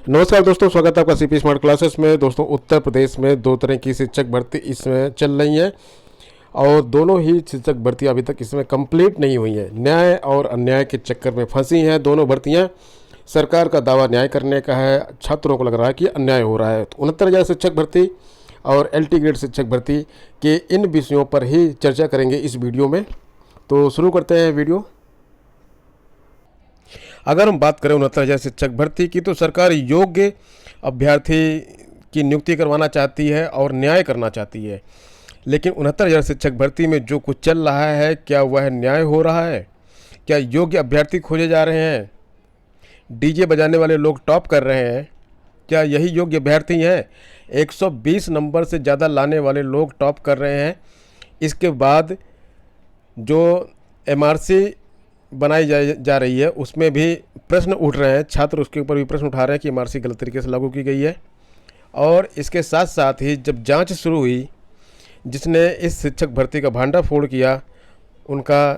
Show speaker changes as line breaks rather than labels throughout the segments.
नमस्कार दोस्तों, स्वागत है आपका सीपी स्मार्ट क्लासेस में। दोस्तों, उत्तर प्रदेश में दो तरह की शिक्षक भर्ती इसमें चल रही है और दोनों ही शिक्षक भर्ती अभी तक इसमें कंप्लीट नहीं हुई है। न्याय और अन्याय के चक्कर में फंसी हैं दोनों भर्तियां। सरकार का दावा न्याय करने का है, छात्रों को लग रहा है कि अन्याय हो रहा है। तो 69,000 शिक्षक भर्ती और LT ग्रेड शिक्षक भर्ती के इन विषयों पर ही चर्चा करेंगे इस वीडियो में। तो शुरू करते हैं वीडियो। अगर हम बात करें 69,000 शिक्षक भर्ती की, तो सरकार योग्य अभ्यर्थी की नियुक्ति करवाना चाहती है और न्याय करना चाहती है। लेकिन 69,000 शिक्षक भर्ती में जो कुछ चल रहा है, क्या वह न्याय हो रहा है? क्या योग्य अभ्यर्थी खोजे जा रहे हैं? डीजे बजाने वाले लोग टॉप कर रहे हैं? क्या यही योग्य अभ्यर्थी हैं? 120 नंबर से ज़्यादा लाने वाले लोग टॉप कर रहे हैं। इसके बाद जो MRC बनाई जा रही है उसमें भी प्रश्न उठ रहे हैं, छात्र उसके ऊपर भी प्रश्न उठा रहे हैं कि MRC गलत तरीके से लागू की गई है। और इसके साथ साथ ही जब जांच शुरू हुई, जिसने इस शिक्षक भर्ती का भांडाफोड़ किया, उनका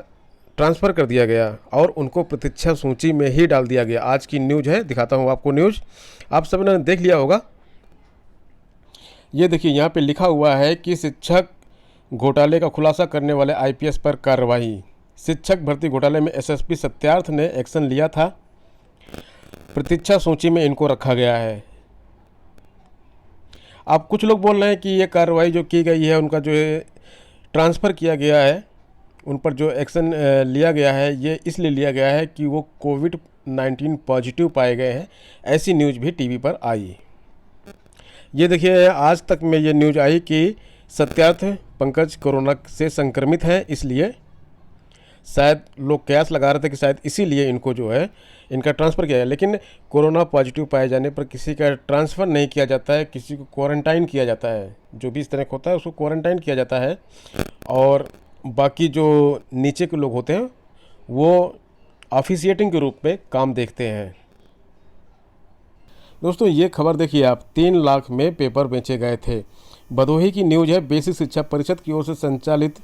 ट्रांसफ़र कर दिया गया और उनको प्रतीक्षा सूची में ही डाल दिया गया। आज की न्यूज़ है, दिखाता हूँ आपको न्यूज़। आप सब ने देख लिया होगा। ये देखिए, यहाँ पे लिखा हुआ है कि शिक्षक घोटाले का खुलासा करने वाले IPS पर कार्रवाई। शिक्षक भर्ती घोटाले में SSP सत्यार्थ ने एक्शन लिया था। प्रतीक्षा सूची में इनको रखा गया है। अब कुछ लोग बोल रहे हैं कि ये कार्रवाई जो की गई है, उनका जो ट्रांसफ़र किया गया है, उन पर जो एक्शन लिया गया है, ये इसलिए लिया गया है कि वो COVID-19 पॉजिटिव पाए गए हैं। ऐसी न्यूज़ भी टीवी पर आई। ये देखिए, आज तक में ये न्यूज़ आई कि सत्यार्थ पंकज कोरोना से संक्रमित हैं, इसलिए शायद लोग कयास लगा रहे थे कि शायद इसीलिए इनको जो है इनका ट्रांसफ़र किया है। लेकिन कोरोना पॉजिटिव पाए जाने पर किसी का ट्रांसफ़र नहीं किया जाता है, किसी को क्वारंटाइन किया जाता है। जो भी इस तरह का होता है उसको क्वारंटाइन किया जाता है और बाकी जो नीचे के लोग होते हैं वो ऑफिशिएटिंग के रूप में काम देखते हैं। दोस्तों, ये खबर देखिए आप, 3 लाख में पेपर बेचे गए थे। भदोही की न्यूज़ है। बेसिक शिक्षा परिषद की ओर से संचालित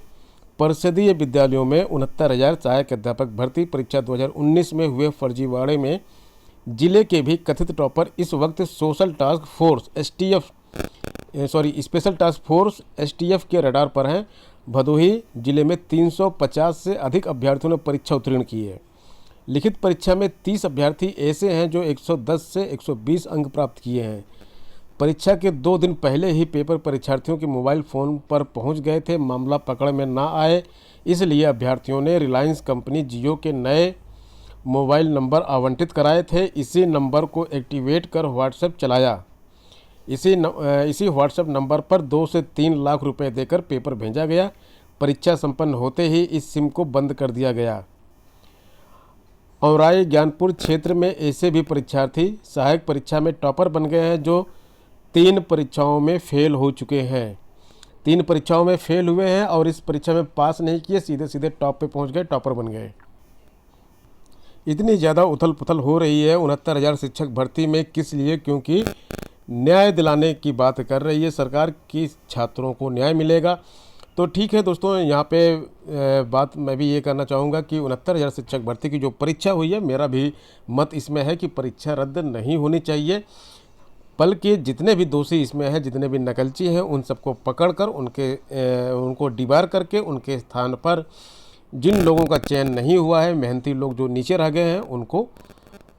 परिषदीय विद्यालयों में 69,000 सहायक अध्यापक भर्ती परीक्षा 2019 में हुए फर्जीवाड़े में जिले के भी कथित टॉपर इस वक्त स्पेशल टास्क फोर्स STF के रडार पर हैं। भदोही जिले में 350 से अधिक अभ्यर्थियों ने परीक्षा उत्तीर्ण की है। लिखित परीक्षा में 30 अभ्यर्थी ऐसे हैं जो 110 से 120 अंक प्राप्त किए हैं। परीक्षा के 2 दिन पहले ही पेपर परीक्षार्थियों के मोबाइल फ़ोन पर पहुंच गए थे। मामला पकड़ में ना आए, इसलिए अभ्यर्थियों ने रिलायंस कंपनी जियो के नए मोबाइल नंबर आवंटित कराए थे। इसी नंबर को एक्टिवेट कर व्हाट्सएप चलाया। इसी व्हाट्सएप नंबर पर 2 से 3 लाख रुपए देकर पेपर भेजा गया। परीक्षा संपन्न होते ही इस सिम को बंद कर दिया गया। औराई ज्ञानपुर क्षेत्र में ऐसे भी परीक्षार्थी सहायक परीक्षा में टॉपर बन गए हैं जो 3 परीक्षाओं में फेल हो चुके हैं। 3 परीक्षाओं में फेल हुए हैं और इस परीक्षा में पास नहीं किए, सीधे सीधे टॉप पे पहुंच गए, टॉपर बन गए। इतनी ज़्यादा उथल पुथल हो रही है 69,000 शिक्षक भर्ती में, किस लिए? क्योंकि न्याय दिलाने की बात कर रही है सरकार कि छात्रों को न्याय मिलेगा। तो ठीक है दोस्तों, यहाँ पे बात मैं भी ये करना चाहूँगा कि 69,000 शिक्षक भर्ती की जो परीक्षा हुई है, मेरा भी मत इसमें है कि परीक्षा रद्द नहीं होनी चाहिए, बल्कि जितने भी दोषी इसमें हैं, जितने भी नकलची हैं, उन सबको पकड़कर उनको डिबार करके उनके स्थान पर जिन लोगों का चयन नहीं हुआ है, मेहनती लोग जो नीचे रह गए हैं, उनको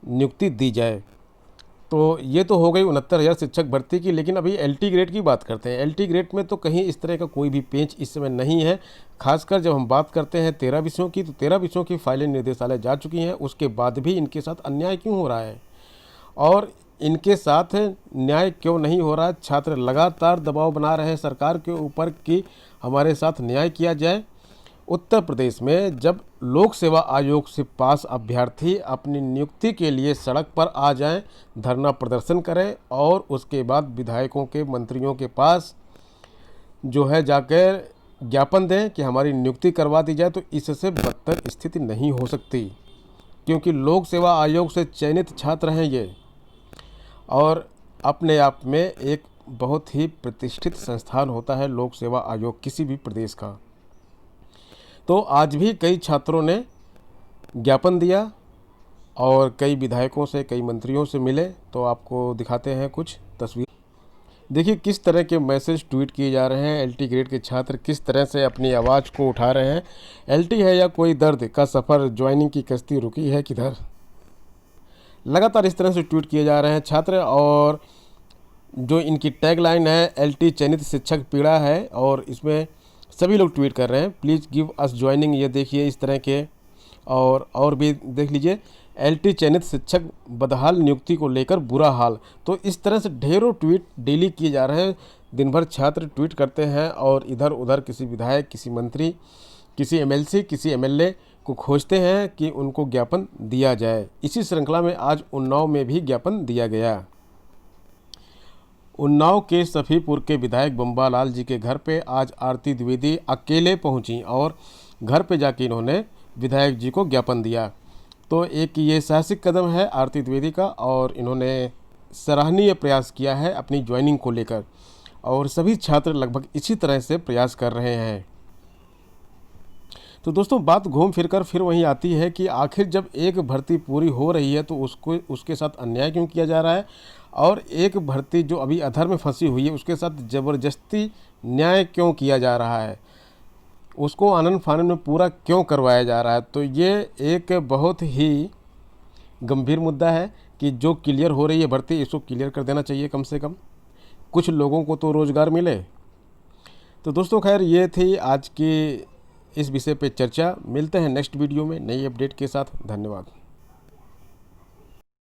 नियुक्ति दी जाए। तो ये तो हो गई 69,000 शिक्षक भर्ती की। लेकिन अभी LT ग्रेड की बात करते हैं। LT ग्रेड में तो कहीं इस तरह का कोई भी पेंच इस समय नहीं है। खासकर जब हम बात करते हैं 13 विषयों की, तो 13 विषयों की फाइलें निर्देशालय जा चुकी हैं। उसके बाद भी इनके साथ अन्याय क्यों हो रहा है और इनके साथ न्याय क्यों नहीं हो रहा? छात्र लगातार दबाव बना रहे हैं सरकार के ऊपर कि हमारे साथ न्याय किया जाए। उत्तर प्रदेश में जब लोक सेवा आयोग से पास अभ्यर्थी अपनी नियुक्ति के लिए सड़क पर आ जाएं, धरना प्रदर्शन करें और उसके बाद विधायकों के, मंत्रियों के पास जो है जाकर ज्ञापन दें कि हमारी नियुक्ति करवा दी जाए, तो इससे बदतर स्थिति नहीं हो सकती। क्योंकि लोक सेवा आयोग से चयनित छात्र हैं ये, और अपने आप में एक बहुत ही प्रतिष्ठित संस्थान होता है लोक सेवा आयोग किसी भी प्रदेश का। तो आज भी कई छात्रों ने ज्ञापन दिया और कई विधायकों से, कई मंत्रियों से मिले। तो आपको दिखाते हैं कुछ तस्वीर। देखिए किस तरह के मैसेज ट्वीट किए जा रहे हैं। एलटी ग्रेड के छात्र किस तरह से अपनी आवाज़ को उठा रहे हैं। एलटी है या कोई दर्द का सफ़र, ज्वाइनिंग की कश्ती रुकी है किधर। लगातार इस तरह से ट्वीट किए जा रहे हैं छात्र। और जो इनकी टैगलाइन है, एलटी चयनित शिक्षक पीड़ा है, और इसमें सभी लोग ट्वीट कर रहे हैं, प्लीज़ गिव अस ज्वाइनिंग। ये देखिए इस तरह के, और भी देख लीजिए, एलटी चयनित शिक्षक बदहाल नियुक्ति को लेकर बुरा हाल। तो इस तरह से ढेरों ट्वीट डेली किए जा रहे हैं। दिन भर छात्र ट्वीट करते हैं और इधर उधर किसी विधायक, किसी मंत्री, किसी एमएलसी, किसी एमएलए को खोजते हैं कि उनको ज्ञापन दिया जाए। इसी श्रृंखला में आज उन्नाव में भी ज्ञापन दिया गया। उन्नाव के सफीपुर के विधायक बम्बालाल जी के घर पे आज आरती द्विवेदी अकेले पहुंची और घर पे जाके इन्होंने विधायक जी को ज्ञापन दिया। तो एक ये साहसिक कदम है आरती द्विवेदी का, और इन्होंने सराहनीय प्रयास किया है अपनी ज्वाइनिंग को लेकर, और सभी छात्र लगभग इसी तरह से प्रयास कर रहे हैं। तो दोस्तों बात घूम फिर कर फिर वहीं आती है कि आखिर जब एक भर्ती पूरी हो रही है तो उसके साथ अन्याय क्यों किया जा रहा है, और एक भर्ती जो अभी अधर में फंसी हुई है उसके साथ ज़बरदस्ती न्याय क्यों किया जा रहा है, उसको आनन फानन में पूरा क्यों करवाया जा रहा है। तो ये एक बहुत ही गंभीर मुद्दा है कि जो क्लियर हो रही है भर्ती, इसको क्लियर कर देना चाहिए कम से कम, कुछ लोगों को तो रोज़गार मिले। तो दोस्तों खैर ये थी आज की इस विषय पे चर्चा। मिलते हैं नेक्स्ट वीडियो में नई अपडेट के साथ। धन्यवाद।